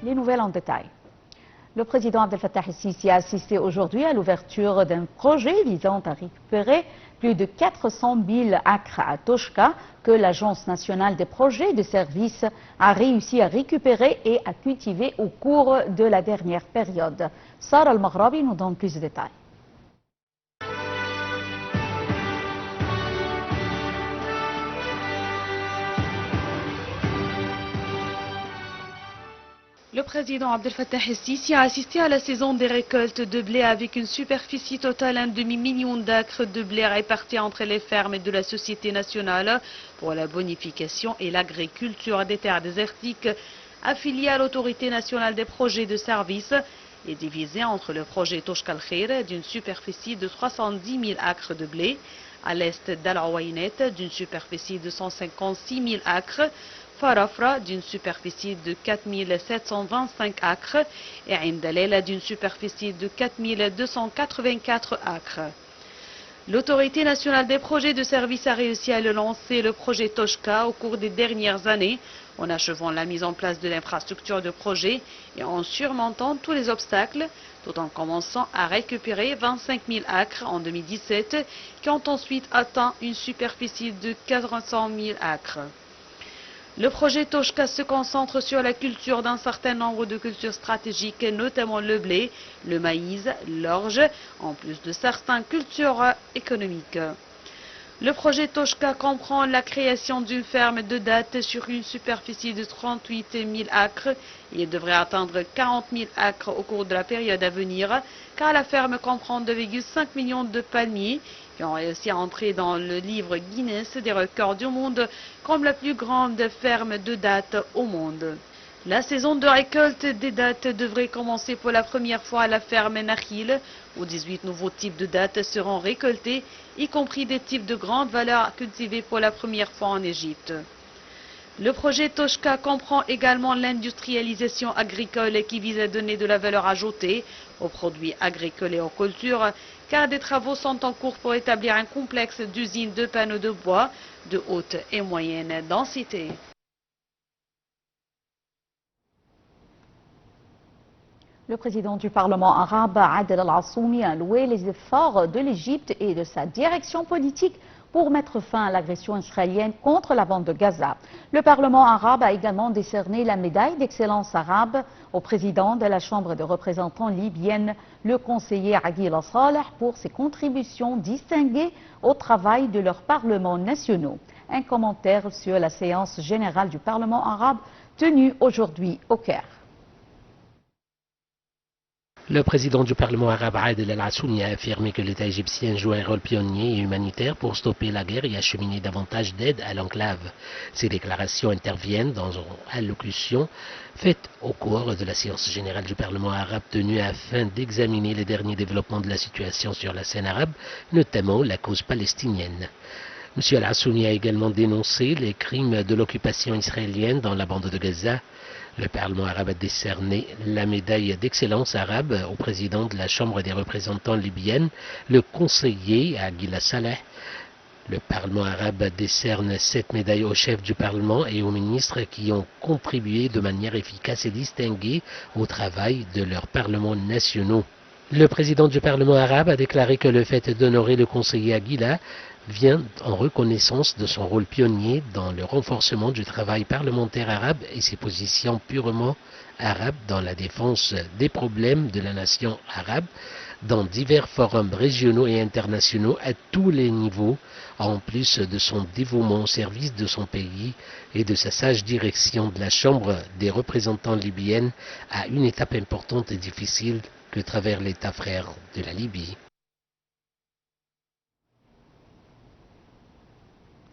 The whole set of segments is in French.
Les nouvelles en détail. Le président Abdel Fattah el-Sisi a assisté aujourd'hui à l'ouverture d'un projet visant à récupérer plus de 400 000 acres à Toshka que l'Agence nationale des projets de services a réussi à récupérer et à cultiver au cours de la dernière période. Sarah Al-Maghrabi nous donne plus de détails. Le président Abdel Fattah el-Sisi a assisté à la saison des récoltes de blé avec une superficie totale d'un demi-million d'acres de blé répartis entre les fermes de la Société nationale pour la bonification et l'agriculture des terres désertiques affiliée à l'Autorité nationale des projets de services et divisée entre le projet Toshka al-Khair d'une superficie de 310 000 acres de blé, à l'est d'Al-Awainet d'une superficie de 156 000 acres, Farafra d'une superficie de 4 725 acres et Indalel d'une superficie de 4 284 acres. L'Autorité nationale des projets de services a réussi à lancer le projet Toshka au cours des dernières années en achevant la mise en place de l'infrastructure de projet et en surmontant tous les obstacles, tout en commençant à récupérer 25 000 acres en 2017 qui ont ensuite atteint une superficie de 400 000 acres. Le projet Toshka se concentre sur la culture d'un certain nombre de cultures stratégiques, notamment le blé, le maïs, l'orge, en plus de certaines cultures économiques. Le projet Toshka comprend la création d'une ferme de date sur une superficie de 38 000 acres. Il devrait atteindre 40 000 acres au cours de la période à venir, car la ferme comprend 2,5 millions de palmiers qui ont réussi à entrer dans le livre Guinness des records du monde comme la plus grande ferme de dattes au monde. La saison de récolte des dattes devrait commencer pour la première fois à la ferme Nakhil, où 18 nouveaux types de dattes seront récoltés, y compris des types de grande valeur cultivés pour la première fois en Égypte. Le projet Toshka comprend également l'industrialisation agricole qui vise à donner de la valeur ajoutée aux produits agricoles et aux cultures, car des travaux sont en cours pour établir un complexe d'usines de panneaux de bois de haute et moyenne densité. Le président du Parlement arabe, Adel Al-Assoumi, a loué les efforts de l'Égypte et de sa direction politique pour mettre fin à l'agression israélienne contre la bande de Gaza. Le Parlement arabe a également décerné la médaille d'excellence arabe au président de la Chambre des représentants libyenne, le conseiller Aguil Saleh, pour ses contributions distinguées au travail de leurs parlements nationaux. Un commentaire sur la séance générale du Parlement arabe tenue aujourd'hui au Caire. Le président du Parlement arabe Adel Al-Assoumi a affirmé que l'État égyptien joue un rôle pionnier et humanitaire pour stopper la guerre et acheminer davantage d'aide à l'enclave. Ces déclarations interviennent dans une allocution faite au cours de la séance générale du Parlement arabe tenue afin d'examiner les derniers développements de la situation sur la scène arabe, notamment la cause palestinienne. M. Al-Assoumi a également dénoncé les crimes de l'occupation israélienne dans la bande de Gaza. Le Parlement arabe a décerné la médaille d'excellence arabe au président de la Chambre des représentants libyenne, le conseiller Aguil Saleh. Le Parlement arabe décerne cette médaille aux chefs du Parlement et aux ministres qui ont contribué de manière efficace et distinguée au travail de leurs parlements nationaux. Le président du Parlement arabe a déclaré que le fait d'honorer le conseiller Aguila vient en reconnaissance de son rôle pionnier dans le renforcement du travail parlementaire arabe et ses positions purement arabes dans la défense des problèmes de la nation arabe dans divers forums régionaux et internationaux à tous les niveaux, en plus de son dévouement au service de son pays et de sa sage direction de la Chambre des représentants libyenne à une étape importante et difficile que traverse l'État frère de la Libye.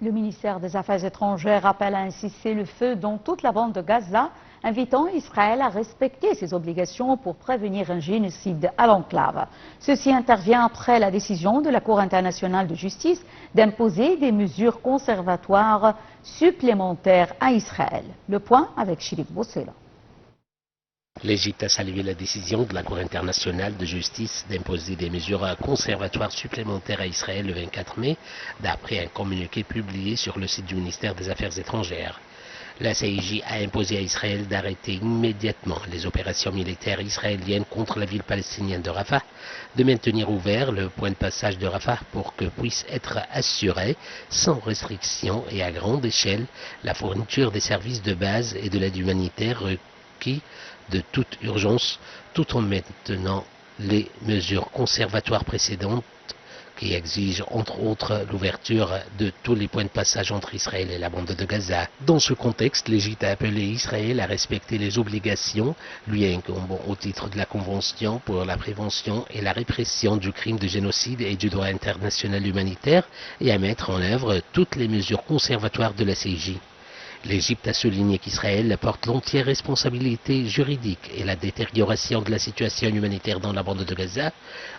Le ministère des Affaires étrangères appelle à un cessez-le-feu dans toute la bande de Gaza, invitant Israël à respecter ses obligations pour prévenir un génocide à l'enclave. Ceci intervient après la décision de la Cour internationale de justice d'imposer des mesures conservatoires supplémentaires à Israël. Le point avec Chirif Boussela. L'Égypte a salué la décision de la Cour internationale de justice d'imposer des mesures conservatoires supplémentaires à Israël le 24 mai, d'après un communiqué publié sur le site du ministère des Affaires étrangères. La CIJ a imposé à Israël d'arrêter immédiatement les opérations militaires israéliennes contre la ville palestinienne de Rafah, de maintenir ouvert le point de passage de Rafah pour que puisse être assurée, sans restriction et à grande échelle, la fourniture des services de base et de l'aide humanitaire requis de toute urgence, tout en maintenant les mesures conservatoires précédentes qui exige entre autres l'ouverture de tous les points de passage entre Israël et la bande de Gaza. Dans ce contexte, l'Égypte a appelé Israël à respecter les obligations lui incombant au titre de la Convention pour la prévention et la répression du crime de génocide et du droit international humanitaire et à mettre en œuvre toutes les mesures conservatoires de la CIJ. L'Égypte a souligné qu'Israël porte l'entière responsabilité juridique et la détérioration de la situation humanitaire dans la bande de Gaza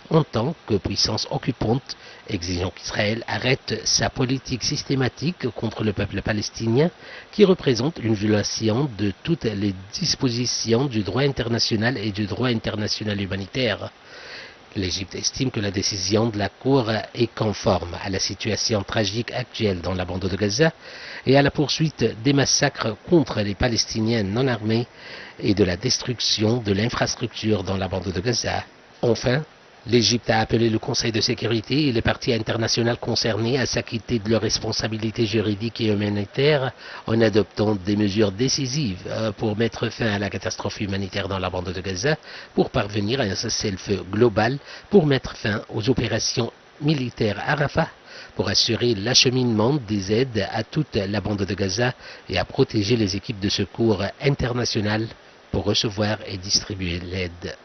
en tant que puissance occupante, exigeant qu'Israël arrête sa politique systématique contre le peuple palestinien qui représente une violation de toutes les dispositions du droit international et du droit international humanitaire. L'Égypte estime que la décision de la Cour est conforme à la situation tragique actuelle dans la bande de Gaza et à la poursuite des massacres contre les Palestiniens non armés et de la destruction de l'infrastructure dans la bande de Gaza. Enfin, l'Égypte a appelé le Conseil de sécurité et les parties internationales concernées à s'acquitter de leurs responsabilités juridiques et humanitaires en adoptant des mesures décisives pour mettre fin à la catastrophe humanitaire dans la bande de Gaza, pour parvenir à un cessez-le-feu global, pour mettre fin aux opérations militaires à Rafah, pour assurer l'acheminement des aides à toute la bande de Gaza et à protéger les équipes de secours internationales pour recevoir et distribuer l'aide.